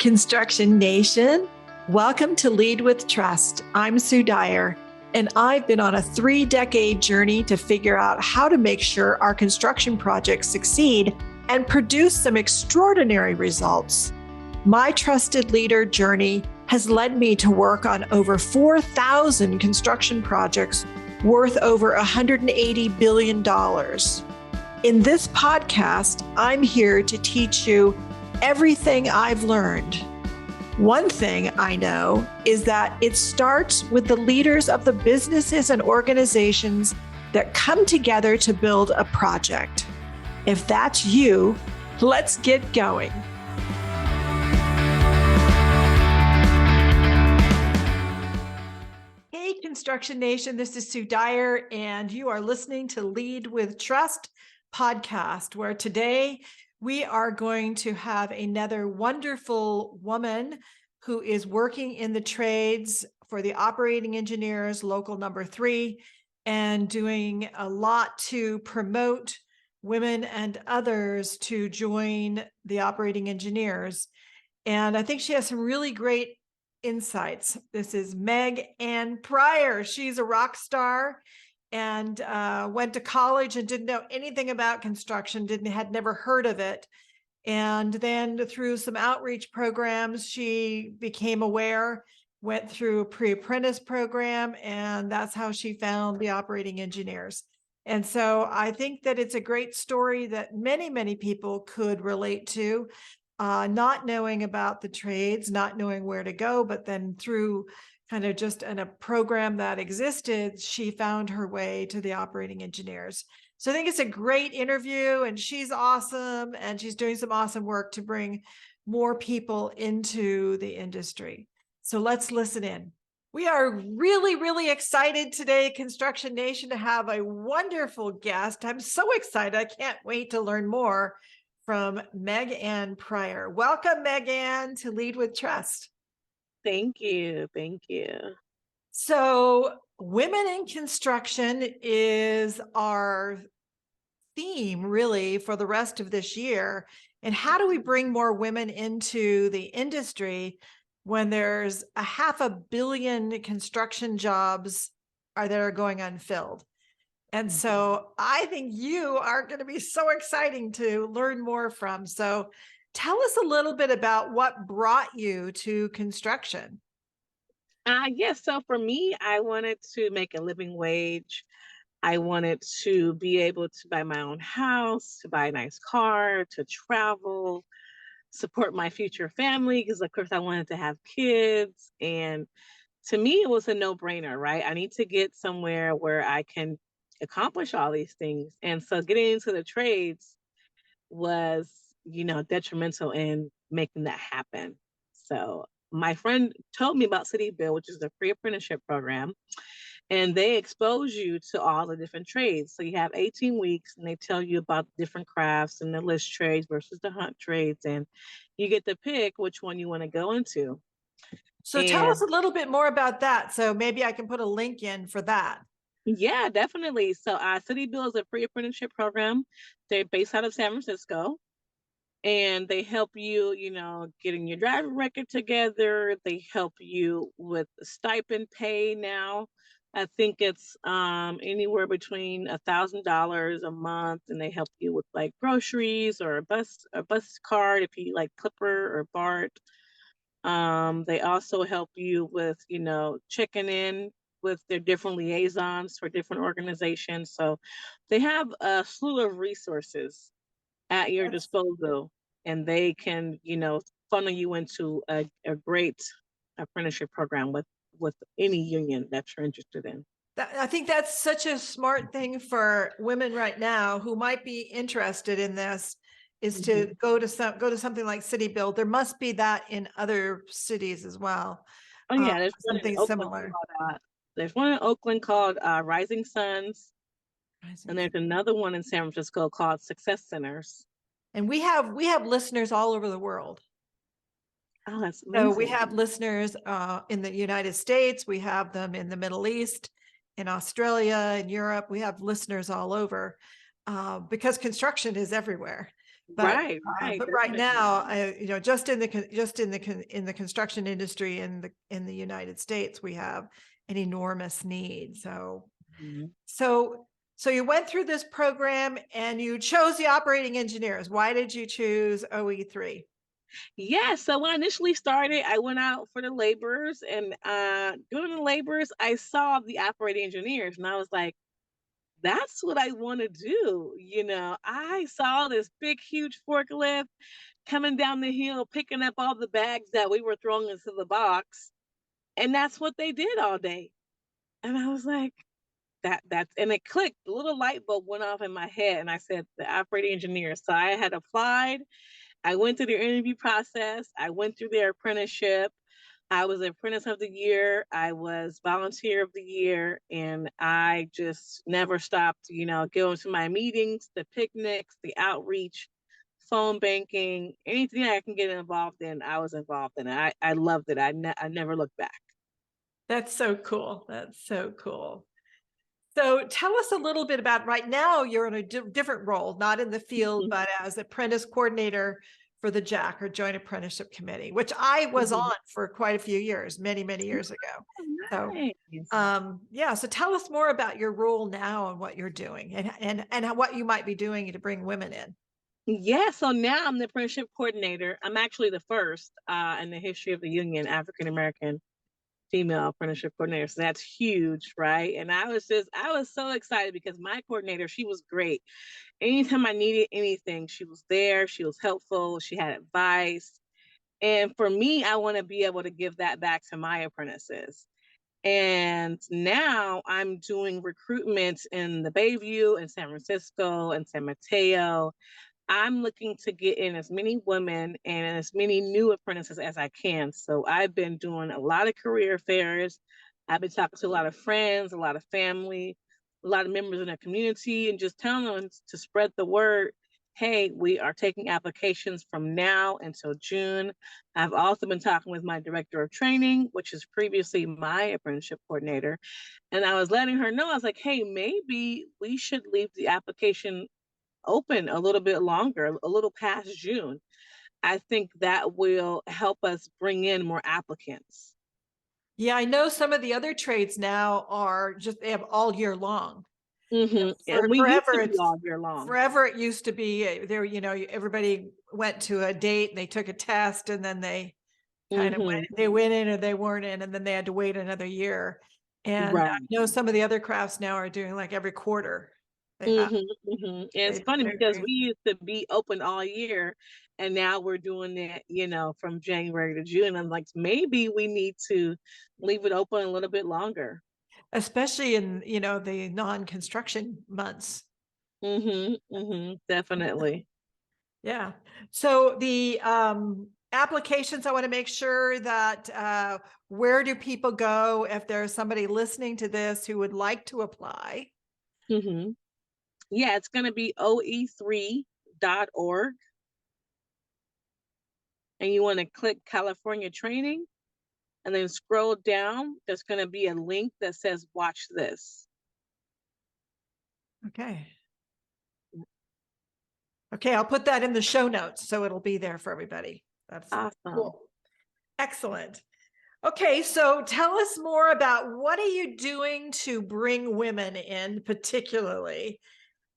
Construction Nation. Welcome to Lead with Trust. I'm Sue Dyer, and I've been on a 3-decade journey to figure out how to make sure our construction projects succeed and produce some extraordinary results. My trusted leader journey has led me to work on over 4,000 construction projects worth over $180 billion. In this podcast, I'm here to teach you everything I've learned. One thing I know is that it starts with the leaders of the businesses and organizations that come together to build a project. If that's you, let's get going. Hey, Construction Nation, this is Sue Dyer, and you are listening to Lead with Trust podcast, where today we are going to have another wonderful woman who is working in the trades for the operating engineers, local number 3, and doing a lot to promote women and others to join the operating engineers. And I think she has some really great insights. This is Meg-Anne Pryor. She's a rock star and went to college and didn't know anything about construction, had never heard of it. And then through some outreach programs, she became aware, went through a pre-apprentice program, and that's how she found the operating engineers. And so I think that it's a great story that many, many people could relate to, not knowing about the trades, not knowing where to go, but then through kind of just in a program that existed, she found her way to the operating engineers. So I think it's a great interview, and she's awesome, and she's doing some awesome work to bring more people into the industry. So let's listen in. We are really, really excited today, Construction Nation, to have a wonderful guest. I'm so excited. I can't wait to learn more from Meg-Anne Pryor. Welcome, Meg-Anne, to Lead with Trust. Thank you. Thank you. So women in construction is our theme really for the rest of this year. And how do we bring more women into the industry when there's 500 million construction jobs that are going unfilled? And so I think you are going to be so exciting to learn more from. So tell us a little bit about what brought you to construction. Yes. So for me, I wanted to make a living wage. I wanted to be able to buy my own house, to buy a nice car, to travel, support my future family, because of course I wanted to have kids. And to me, it was a no-brainer, right? I need to get somewhere where I can accomplish all these things. And so getting into the trades was, detrimental in making that happen. So my friend told me about CityBuild, which is a pre-apprenticeship program, and they expose you to all the different trades. So you have 18 weeks, and they tell you about different crafts and the list trades versus the hunt trades, and you get to pick which one you want to go into. So tell us a little bit more about that. So maybe I can put a link in for that. Yeah, definitely. So CityBuild is a pre-apprenticeship program. They're based out of San Francisco. And they help you, getting your driving record together. They help you with stipend pay now. I think it's anywhere between $1,000 a month, and they help you with like groceries or a bus card if you like Clipper or BART. They also help you with, checking in with their different liaisons for different organizations. So they have a slew of resources at your disposal, and they can, funnel you into a great apprenticeship program with any union that you're interested in. I think that's such a smart thing for women right now who might be interested in this, is to go to something like CityBuild. There must be that in other cities as well. Oh yeah, there's something similar. There's one in Oakland called Rising Suns. And there's another one in San Francisco called Success Centers. And we have listeners all over the world. Oh, that's amazing. So we have listeners in the United States. We have them in the Middle East, in Australia, in Europe. We have listeners all over because construction is everywhere. Right, But right definitely. now, just in the construction industry in the United States, we have an enormous need. Mhm. So, so you went through this program and you chose the operating engineers. Why did you choose OE3? Yeah, so when I initially started, I went out for the laborers, and doing the laborers, I saw the operating engineers, and I was like, that's what I want to do. I saw this big, huge forklift coming down the hill, picking up all the bags that we were throwing into the box. And that's what they did all day. And I was like, and it clicked, a little light bulb went off in my head. And I said, the operating engineer. So I had applied. I went through their interview process. I went through their apprenticeship. I was apprentice of the year. I was volunteer of the year. And I just never stopped, going to my meetings, the picnics, the outreach, phone banking, anything I can get involved in, I was involved in. I loved it. I never looked back. That's so cool. That's so cool. So tell us a little bit about right now, you're in a different role, not in the field, Mhm, but as apprentice coordinator for the JAC or Joint Apprenticeship Committee, which I was mhm. on for quite a few years, many, many years ago. Oh, So nice. yeah, so tell us more about your role now and what you're doing and what you might be doing to bring women in. Yeah, so now I'm the apprenticeship coordinator. I'm actually the first in the history of the union African American female apprenticeship coordinator. So that's huge, right? And I was so excited because my coordinator, she was great. Anytime I needed anything, she was there. She was helpful. She had advice. And for me, I want to be able to give that back to my apprentices. And now I'm doing recruitment in the Bayview and San Francisco and San Mateo. I'm looking to get in as many women and as many new apprentices as I can. So I've been doing a lot of career fairs. I've been talking to a lot of friends, a lot of family, a lot of members in the community, and just telling them to spread the word. Hey, we are taking applications from now until June. I've also been talking with my director of training, which is previously my apprenticeship coordinator. And I was letting her know, I was like, hey, maybe we should leave the application open a little bit longer, a little past June. I think that will help us bring in more applicants. Yeah, I know some of the other trades now are just, they have all year long. And we used Forever to be it's all year long. forever it used to be there, everybody went to a date and they took a test and then they kind of hmm they went in or they weren't in and then they had to wait another year. And I Right. know some of the other crafts now are doing like every quarter. They have And it's funny they're because doing. we used to be open all year, and now we're doing it, from January to June. I'm like, maybe we need to leave it open a little bit longer. Especially in, the non-construction months. Definitely. Yeah. So the applications, I want to make sure that where do people go if there's somebody listening to this who would like to apply? hmm Yeah, it's going to be OE3.org, and you want to click California training and then scroll down. There's going to be a link that says watch this. Okay. Okay, I'll put that in the show notes so it'll be there for everybody. That's Awesome. cool. Excellent. Okay, so tell us more about what are you doing to bring women in particularly?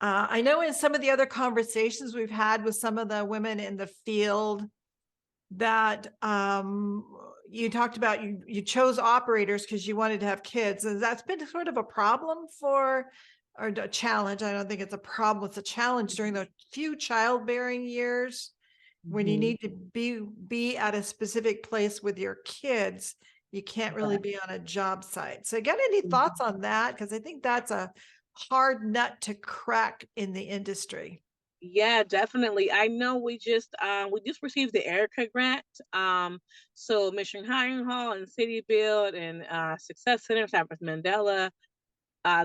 I know in some of the other conversations we've had with some of the women in the field that you talked about you chose operators because you wanted to have kids, and that's been sort of a problem for or a challenge. I don't think it's a problem, it's a challenge during the few childbearing years when you Mhm. need to be at a specific place with your kids. You can't really Right. be on a job site. So get any Mhm. thoughts on that, because I think that's a hard nut to crack in the industry. Yeah, definitely. I know we just received the Erica grant. So Mission Hiring Hall and CityBuild and Success Center, Cypress Mandela,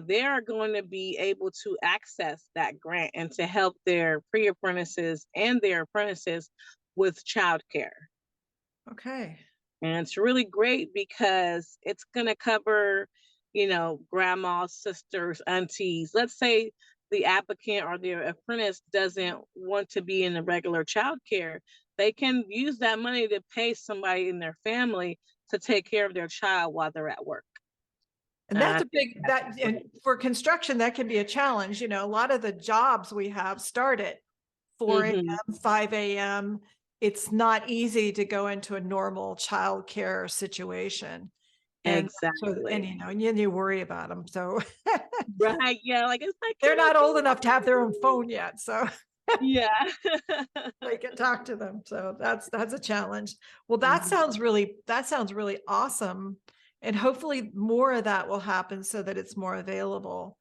they are going to be able to access that grant and to help their pre-apprentices and their apprentices with childcare. Okay. And it's really great because it's going to cover, grandmas, sisters, aunties. Let's say the applicant or the apprentice doesn't want to be in the regular childcare, they can use that money to pay somebody in their family to take care of their child while they're at work. And And that's I a think big, that's that, and great. for construction, that can be a challenge. A lot of the jobs we have start at 4 Hmm. a.m., 5 a.m. It's not easy to go into a normal childcare situation. And so, and Exactly. and you worry about them. So Right. Yeah. Like it's like, can they're I not old enough to have their own do phone yet. So it? Yeah. they can talk to them. So that's a challenge. Well, Mhm. that sounds really awesome. And hopefully more of that will happen so that it's more available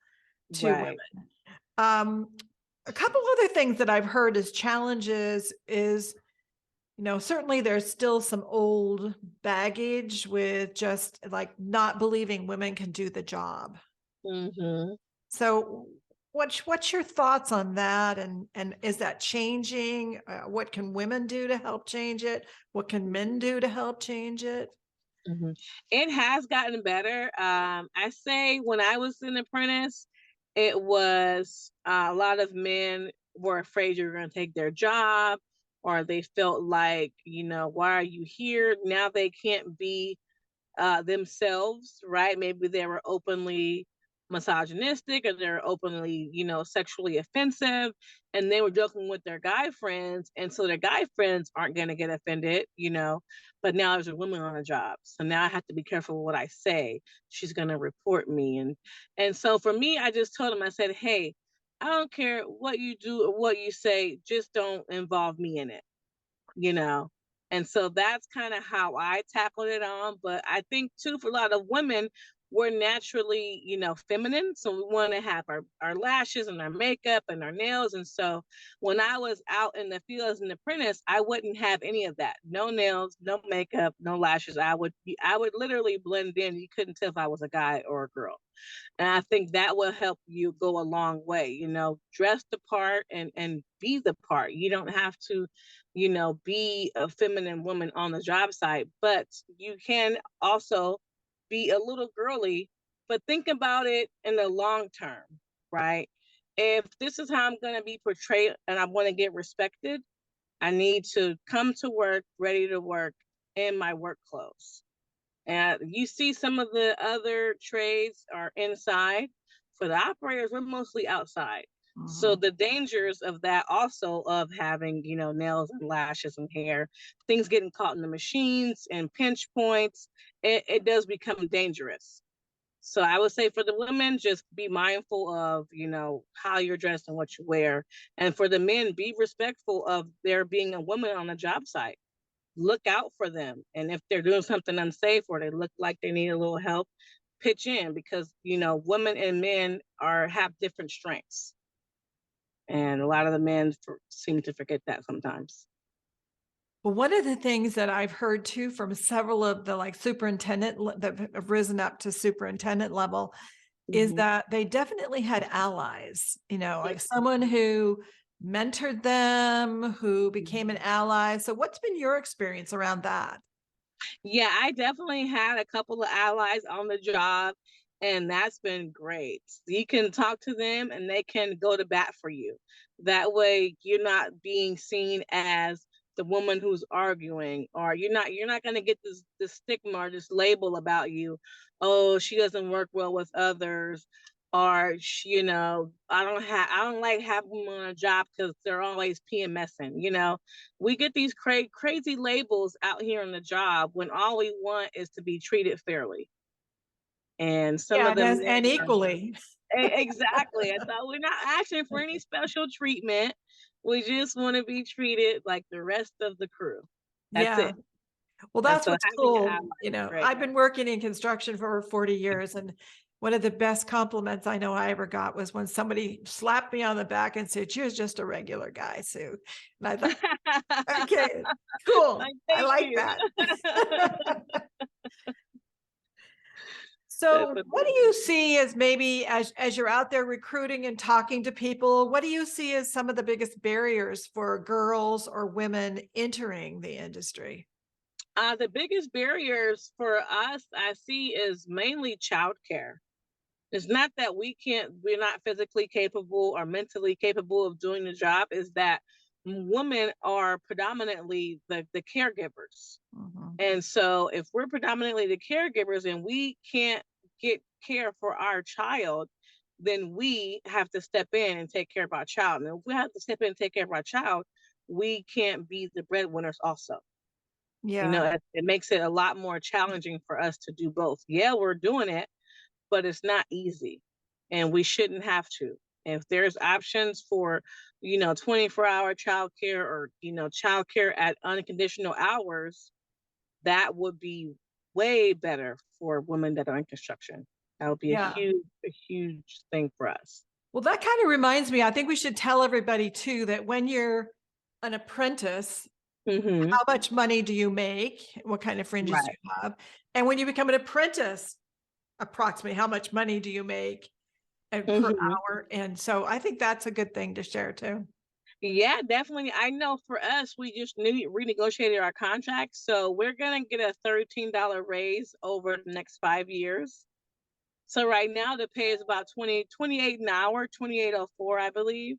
to Right. women. Um, a couple other things that I've heard as challenges is, certainly there's still some old baggage with just like not believing women can do the job. Hmm. So what's your thoughts on that? And is that changing? What can women do to help change it? What can men do to help change it? Hmm. It has gotten better. I say when I was an apprentice, it was a lot of men were afraid you were going to take their job, or they felt like, why are you here? Now they can't be themselves, right? Maybe they were openly misogynistic or they're openly, sexually offensive, and they were joking with their guy friends, and so their guy friends aren't going to get offended. But now there's a woman on a job, so now I have to be careful what I say. She's going to report me, and so for me, I just told him, I said, hey, I don't care what you do or what you say, just don't involve me in it you know. And so that's kind of how I tackled it on. But I think too, for a lot of women, we're naturally, feminine. So we want to have our lashes and our makeup and our nails. And so when I was out in the field as an apprentice, I wouldn't have any of that. No nails, no makeup, no lashes. I would literally blend in. You couldn't tell if I was a guy or a girl. And I think that will help you go a long way, dress the part and be the part. You don't have to, be a feminine woman on the job site, but you can also be a little girly, but think about it in the long term, right? If this is how I'm going to be portrayed and I want to get respected, I need to come to work ready to work in my work clothes. And you see some of the other trades are inside. For the operators, we're mostly outside. So Mhm. the dangers of that also of having, nails and lashes and hair, things getting caught in the machines and pinch points, it does become dangerous. So I would say for the women, just be mindful of, how you're dressed and what you wear. And for the men, be respectful of there being a woman on the job site. Look out for them. And if they're doing something unsafe or they look like they need a little help, pitch in because, women and men have different strengths. And a lot of the men seem to forget that sometimes. Well, one of the things that I've heard too from several of the like that have risen up to superintendent level is Hmm. that they definitely had allies, like someone who mentored them, who became an ally. So what's been your experience around that? Yeah, I definitely had a couple of allies on the job, and that's been great. You can talk to them and they can go to bat for you. That way you're not being seen as the woman who's arguing, or you're not going to get this stigma or this label about you. Oh, she doesn't work well with others, or I don't like having them on a job because they're always PMSing. We get these crazy labels out here on the job when all we want is to be treated fairly. And some Yeah, of them and men are equally. exactly. I thought we're not asking for any special treatment. We just want to be treated like the rest of the crew. That's Yeah. it. Well, And that's so what's having an ally cool. is great. I've been working in construction for over 40 years, and one of the best compliments I know I ever got was when somebody slapped me on the back and said, "You're just a regular guy, Sue." And I thought, okay, cool. Like, I thank like you. that. That's So what do you amazing. see as maybe as you're out there recruiting and talking to people, what do you see as some of the biggest barriers for girls or women entering the industry? The biggest barriers for us I see is mainly childcare. It's not that we're not physically capable or mentally capable of doing the job, is that women are predominantly the caregivers. Mhm. And so if we're predominantly the caregivers and we can't get care for our child, then we have to step in and take care of our child. And if we have to step in and take care of our child, we can't be the breadwinners also. Yeah, It makes it a lot more challenging for us to do both. Yeah, we're doing it, but it's not easy and we shouldn't have to. If there's options for, 24-hour childcare or, childcare at unconditional hours, that would be way better for women that are in construction. That would be yeah. a huge thing for us. Well, that kind of reminds me, I think we should tell everybody too that when you're an apprentice, Hmm. how much money do you make? What kind of fringes do Right. you have? And when you become an apprentice, approximately how much money do you make per Hmm. hour? And so I think that's a good thing to share too. Yeah, definitely. I know for us, we just renegotiated our contract. So we're going to get a $13 raise over the next 5 years. So right now the pay is about 28 an hour, 28.04, I believe.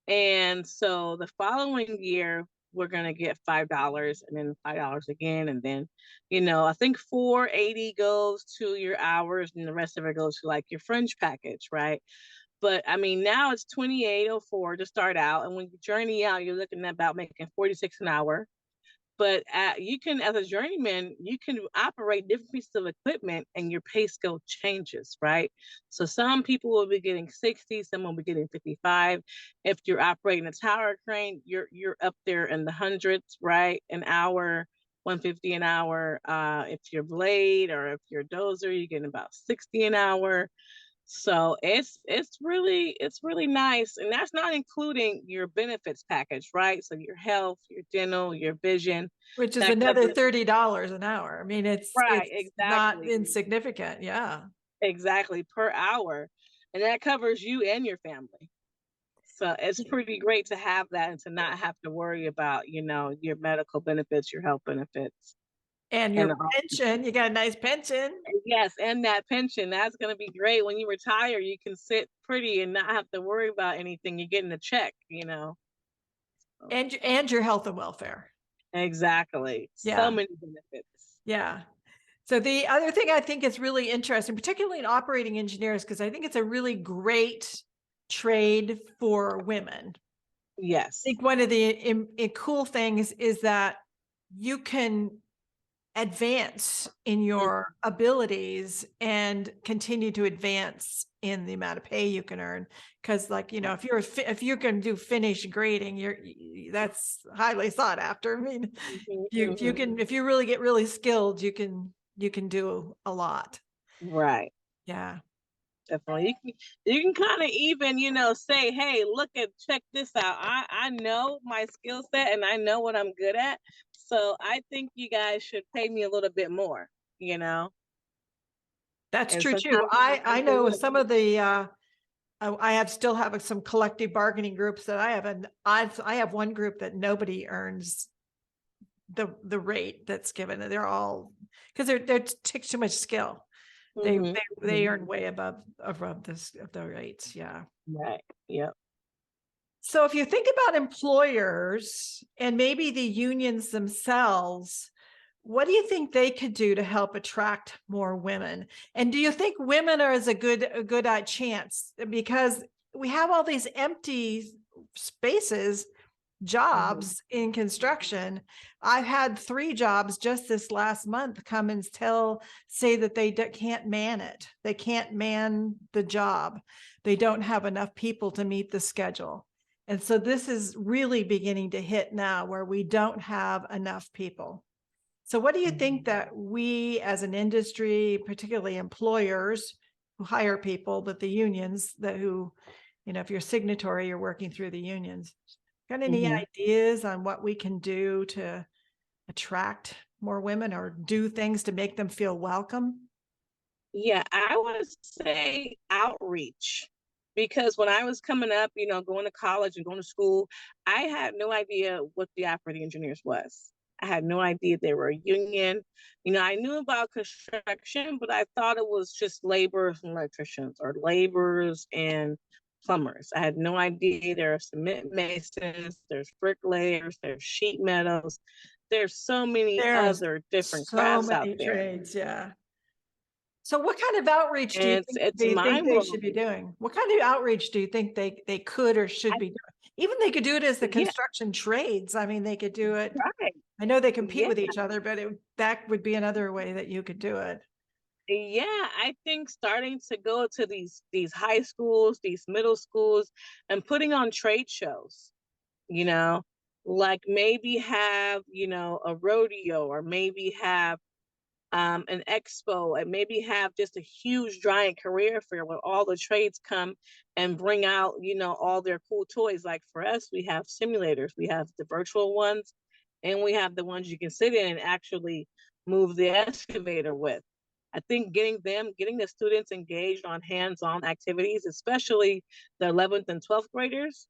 And so the following year, we're gonna get $5 and then $5 again. And then, I think 480 goes to your hours and the rest of it goes to like your fringe package, right? But I mean, now it's 28.04 to start out. And when you journey out, you're looking at about making 46 an hour. But you can, as a journeyman, you can operate different pieces of equipment and your pay scale changes, right? So some people will be getting 60, some will be getting 55. If you're operating a tower crane, you're up there in the hundreds, right? An hour, 150 an hour. If you're blade or if you're dozer, you're getting about 60 an hour. So it's really nice, and that's not including your benefits package, right? So your health, your dental, your vision, Which is that another covers. $30 an hour. I mean, Right, it's not exactly, insignificant. Yeah. exactly, per hour, and that covers you and your family. So it's pretty great to have that and to not have to worry about, your medical benefits, your health benefits, And and your all. pension, you got a nice pension. Yes, and that pension, that's gonna be great. When you retire, you can sit pretty and not have to worry about anything. You're getting a check. So, And your health and welfare. exactly. So Yeah. many benefits. Yeah. So the other thing I think is really interesting, particularly in operating engineers, because I think it's a really great trade for women. I Yes. think one of the cool things is that you can advance in Mm, your abilities and continue to advance in the amount of pay you can earn. Because, like, if you can do finish grading, that's highly sought after. I mean, mhm, if you mhm. can, if you really get really skilled, you can do a lot. Right. Yeah. Definitely. You can kind of even, say, hey, check this out. I know my skill set and I know what I'm good at. So I think you guys should pay me a little bit more, you know? That's And true too. sometimes I they know will. some of the I have still have some collective bargaining groups that I have, and I have one group that nobody earns the rate that's given. They're all because they're takes too much skill. They Hmm. they they earn way above this of the rates. Yeah. Right. Yep. So if you think about employers and maybe the unions themselves, what do you think they could do to help attract more women? And do you think women are as a good chance? Because we have all these empty spaces, Hmm. jobs in construction. I've had 3 jobs just this last month come and say that they can't man it. They can't man the job. They don't have enough people to meet the schedule. And so this is really beginning to hit now where we don't have enough people. So what do you think that we as an industry, particularly employers who hire people, but the unions if you're signatory, you're working through the unions. Got any Hmm. ideas on what we can do to attract more women or do things to make them feel welcome? Yeah, I would say outreach. Because when I was coming up, going to college and going to school, I had no idea what the operating engineers was. I had no idea they were a union. I knew about construction, but I thought it was just laborers and electricians, or laborers and plumbers. I had no idea there are cement masons, there's bricklayers, there's sheet metals. There's so many There's other different so crafts out many there. trades, yeah. So what kind of outreach do you And think it's they think mind they should be blowing. doing? What kind of outreach do you think they could or should be doing? Even they could do it as the Yeah, construction trades. I mean, they could do it. right. I know they compete Yeah. with each other, but that would be another way that you could do it. Yeah, I think starting to go to these high schools, these middle schools, and putting on trade shows, you know, like maybe have, a rodeo, or maybe have an expo, and maybe have just a huge giant career fair where all the trades come and bring out, all their cool toys. Like for us, we have simulators, we have the virtual ones, and we have the ones you can sit in and actually move the excavator with. I think getting the students engaged on hands-on activities, especially the 11th and 12th graders,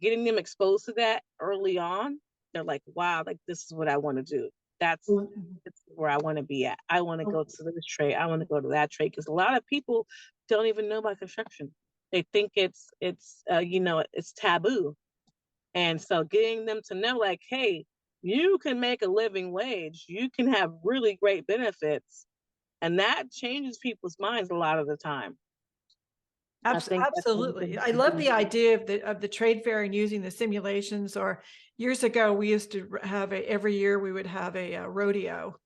getting them exposed to that early on, they're like, wow, like this is what I want to do. That's Mhm. where I want to be at. I want to go to this trade. I want to go to that trade, because a lot of people don't even know about construction. They think it's taboo. And so getting them to know, like, hey, you can make a living wage. You can have really great benefits, and that changes people's minds a lot of the time. I think that's one Absolutely. thing I to love do. the idea of the trade fair and using the simulations. Or years ago, we used to have every year we would have a rodeo,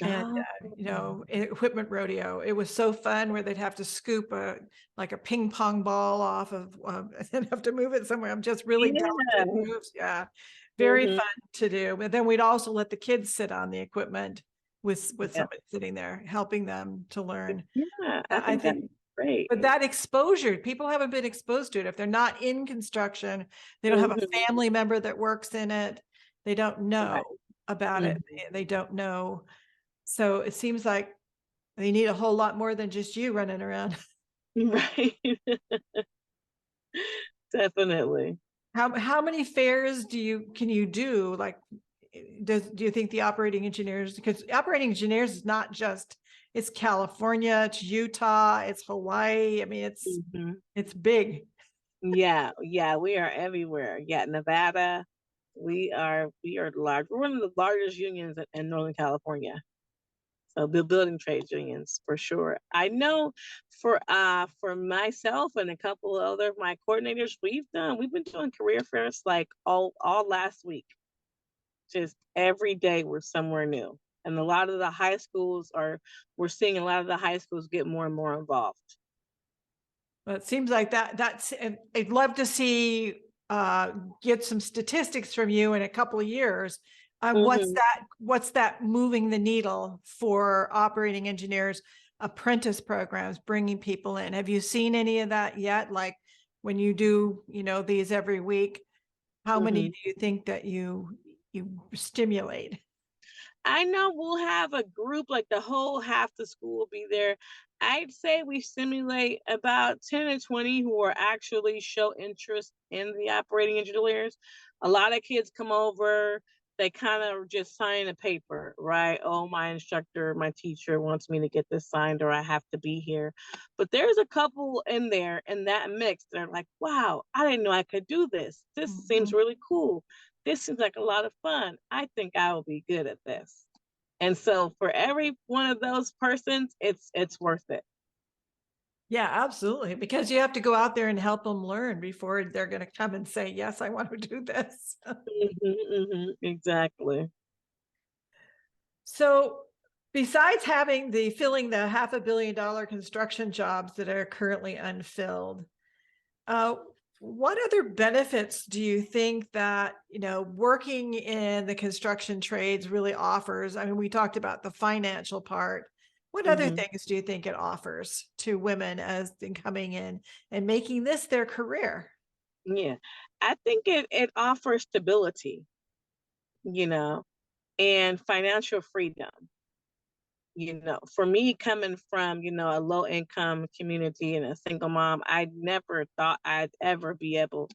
and Oh, equipment rodeo. It was so fun where they'd have to scoop like a ping pong ball off of and then have to move it somewhere. I'm just really delicate yeah. moves. Yeah, very Hmm. fun to do. But then we'd also let the kids sit on the equipment with Yeah. somebody sitting there helping them to learn. Yeah. I I think that's think. great. But that exposure, people haven't been exposed to it. If they're not in construction, they don't have a Hmm. family member that works in it. They don't know Right. about it. Mhm. They don't know. So it seems like they need a whole lot more than just you running around. Right. Definitely. How many fairs can you do? Like, do you think the operating engineers, because operating engineers is not just, it's California, it's Utah, it's Hawaii. I mean, Mhm. it's big. Yeah, yeah, we are everywhere. Yeah, Nevada, we are large. We're one of the largest unions in Northern California. So the building trades unions for sure. I know for myself and a couple of other of my coordinators, we've been doing career fairs like all last week. Just every day we're somewhere new. And a lot of the high schools are we're seeing a lot of the high schools get more and more involved. But it seems like that's, I'd love to see, get some statistics from you in a couple of years. Hmm. What's that moving the needle for operating engineers, apprentice programs, bringing people in? Have you seen any of that yet? Like when you do, these every week, how many Hmm. do you think that you stimulate? I know we'll have a group, like the whole half the school will be there. I'd say we simulate about 10 to 20 who are actually show interest in the operating engineers. A lot of kids come over, they kind of just sign a paper, right? Oh, my instructor, my teacher wants me to get this signed, or I have to be here. But there's a couple in there in that mix that are like, wow, I didn't know I could do this. This seems Mhm. really cool. This seems like a lot of fun. I think I will be good at this. And so for every one of those persons, it's worth it. Yeah, absolutely. Because you have to go out there and help them learn before they're going to come and say, yes, I want to do this. Exactly. So besides filling the $500 million construction jobs that are currently unfilled, uh, what other benefits do you think that, working in the construction trades really offers? I mean, we talked about the financial part. What other Hmm. things do you think it offers to women as in coming in and making this their career? Yeah. I think it offers stability, you know, and financial freedom. For me coming from, a low income community and a single mom, I never thought I'd ever be able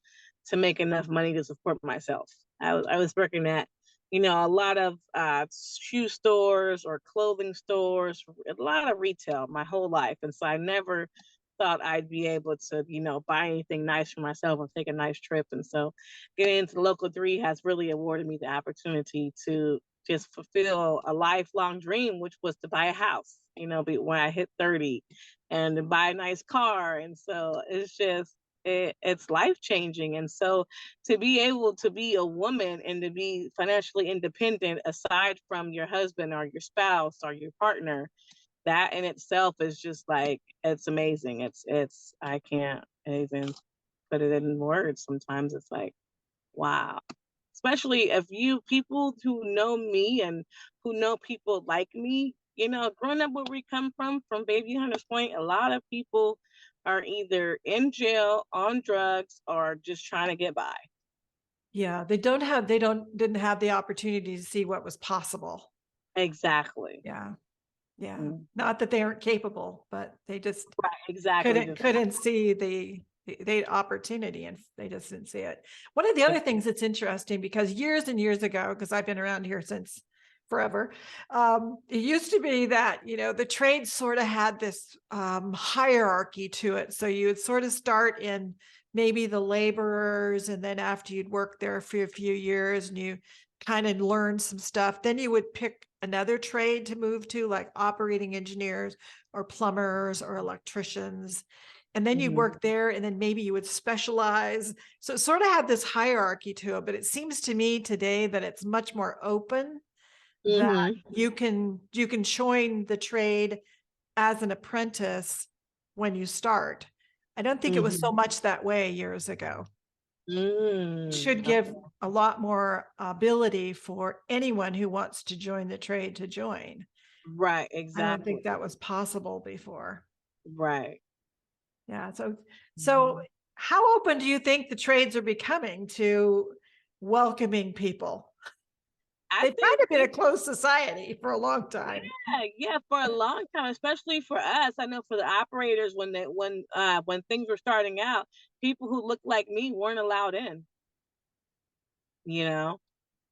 to make enough money to support myself. I was working at a lot of shoe stores or clothing stores, a lot of retail my whole life. And so I never thought I'd be able to, buy anything nice for myself or take a nice trip. And so getting into Local 3 has really awarded me the opportunity to just fulfill a lifelong dream, which was to buy a house, when I hit 30 and to buy a nice car. And so it's just, it's life changing. And so to be able to be a woman and to be financially independent aside from your husband or your spouse or your partner, that in itself is just like, it's amazing. It's I can't even put it in words. Sometimes it's like, wow. Especially if people who know me and who know people like me, growing up where we come from Bayview Hunters Point, a lot of people are either in jail, on drugs, or just trying to get by. Yeah, didn't have the opportunity to see what was possible. Exactly. Yeah. Yeah. Mm. Not that they aren't capable, but they just Right, exactly. couldn't see the opportunity, and they just didn't see it. One of the other things that's interesting, because years and years ago, because I've been around here since forever, it used to be that, the trade sort of had this hierarchy to it. So you would sort of start in maybe the laborers, and then after you'd worked there for a few years and you kind of learned some stuff, then you would pick another trade to move to, like operating engineers or plumbers or electricians. And then you'd Mhm. work there, and then maybe you would specialize. So it sort of had this hierarchy to it, but it seems to me today that it's much more open, that Mhm. you can join the trade as an apprentice when you start. I don't think it was so Mhm. much that way years ago. Should give Okay. a lot more ability for anyone who wants to join the trade to join. Right, I don't exactly. think that was possible before. Right. Yeah. So Mhm. how open do you think the trades are becoming to welcoming people? I They've kind think of been a closed society for a long time. yeah, for a long time, especially for us. I know for the operators when things were starting out, people who looked like me weren't allowed in, you know.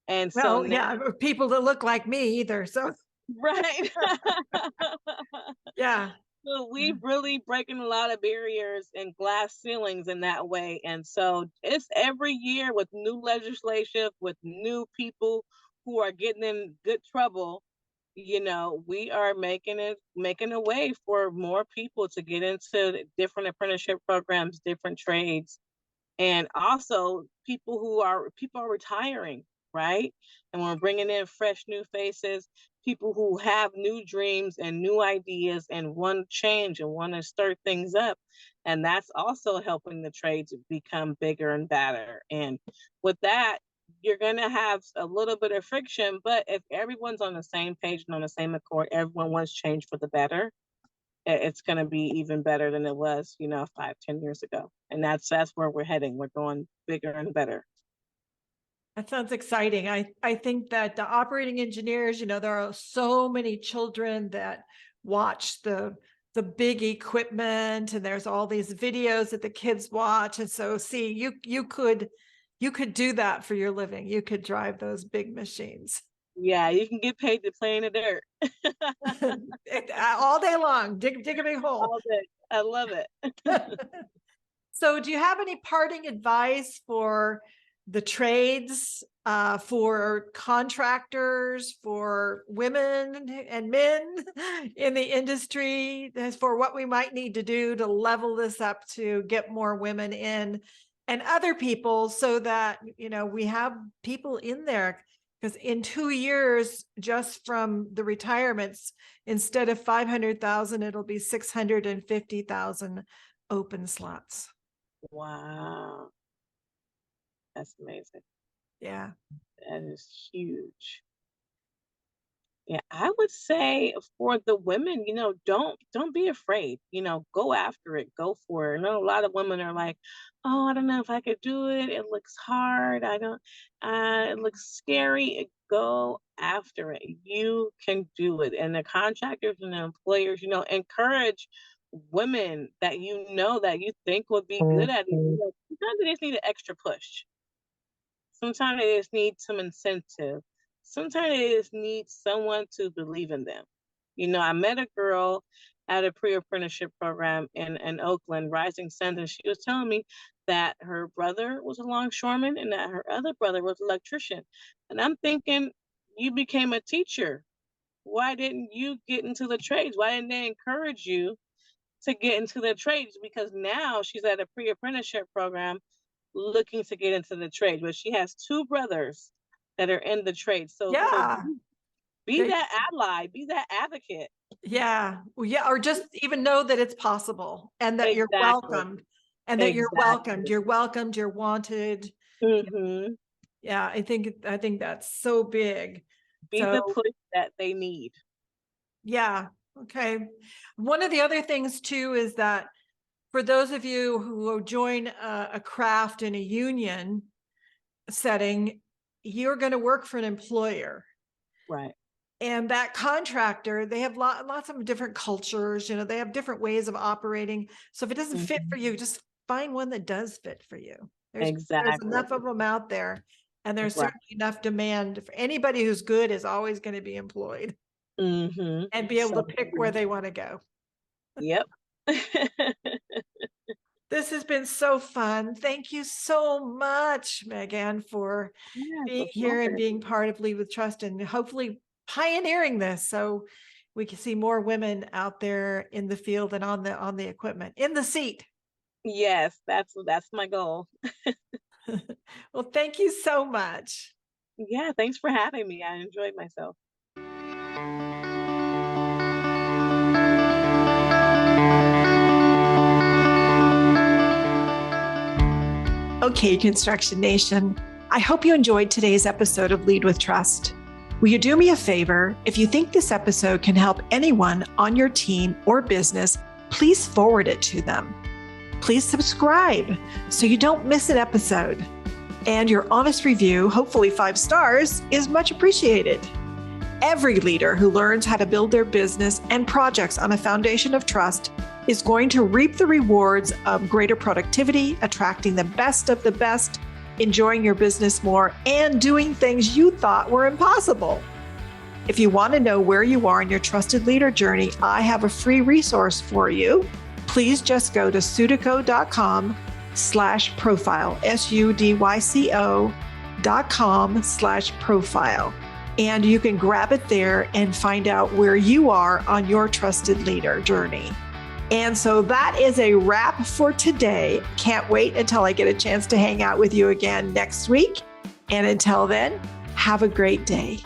And so Well, now, yeah, people that look like me either. So right. yeah. So we've really breaking a lot of barriers and glass ceilings in that way. And so it's every year with new legislation, with new people who are getting in good trouble, we are making a way for more people to get into different apprenticeship programs, different trades, and also people are retiring, right? And we're bringing in fresh new faces, people who have new dreams and new ideas and want to change and want to stir things up. And that's also helping the trade to become bigger and better. And with that, you're going to have a little bit of friction, but if everyone's on the same page and on the same accord, everyone wants change for the better, it's going to be even better than it was, 5, 10 years ago. And that's where we're heading. We're going bigger and better. That sounds exciting. I think that the operating engineers, there are so many children that watch the big equipment, and there's all these videos that the kids watch. And so see, you could do that for your living. You could drive those big machines Yeah, you can get paid to play in the dirt all day long. Dig a big hole. all day. I love it. So do you have any parting advice for the trades, for contractors, for women and men in the industry, as for what we might need to do to level this up to get more women in and other people, so that, we have people in there? Because in 2 years, just from the retirements, instead of 500,000, it'll be 650,000 open slots. Wow, that's amazing. Yeah. That is huge. Yeah, I would say for the women, don't be afraid. Go after it, go for it. I know a lot of women are like, "Oh, I don't know if I could do it. It looks hard. I don't. It looks scary." Go after it. You can do it. And the contractors and the employers, encourage women that you think would be good at it. Sometimes they just need an extra push. Sometimes they just need some incentive sometimes they just need someone to believe in them. I met a girl at a pre-apprenticeship program in Oakland, Rising Sun, and she was telling me that her brother was a longshoreman and that her other brother was an electrician. And I'm thinking, you became a teacher. Why didn't you get into the trades? Why didn't they encourage you to get into the trades? Because now she's at a pre-apprenticeship program looking to get into the trade, but she has two brothers that are in the trade. So Yeah. be that ally, be that advocate. Yeah. Well, yeah. Or just even know that it's possible and that you're Exactly. welcomed and that you're welcomed. You're welcomed. You're wanted. Mm-hmm. Yeah. I think that's so big. Be the push that they need. Yeah. Okay. One of the other things too is that for those of you who join a craft in a union setting, you're going to work for an employer. Right. And that contractor, they have lots of different cultures, they have different ways of operating. So if it doesn't fit for you, just find one that does fit for you. There's enough of them out there, and there's certainly enough demand for anybody who's good is always going to be employed and be able to pick where they want to go. Yep. This has been so fun. Thank you so much, Meg-Anne, for being here and being part of Lead with Trust, and hopefully pioneering this so we can see more women out there in the field and on the equipment, in the seat. Yes, that's my goal. Well, thank you so much. Yeah, thanks for having me. I enjoyed myself. Okay, Construction Nation, I hope you enjoyed today's episode of Lead with Trust. Will you do me a favor? If you think this episode can help anyone on your team or business, please forward it to them. Please subscribe so you don't miss an episode. And your honest review, hopefully 5 stars, is much appreciated. Every leader who learns how to build their business and projects on a foundation of trust is going to reap the rewards of greater productivity, attracting the best of the best, enjoying your business more, and doing things you thought were impossible. If you want to know where you are in your trusted leader journey, I have a free resource for you. Please just go to sudyco.com/profile, sudyco.com/profile. And you can grab it there and find out where you are on your trusted leader journey. And so that is a wrap for today. Can't wait until I get a chance to hang out with you again next week. And until then, have a great day.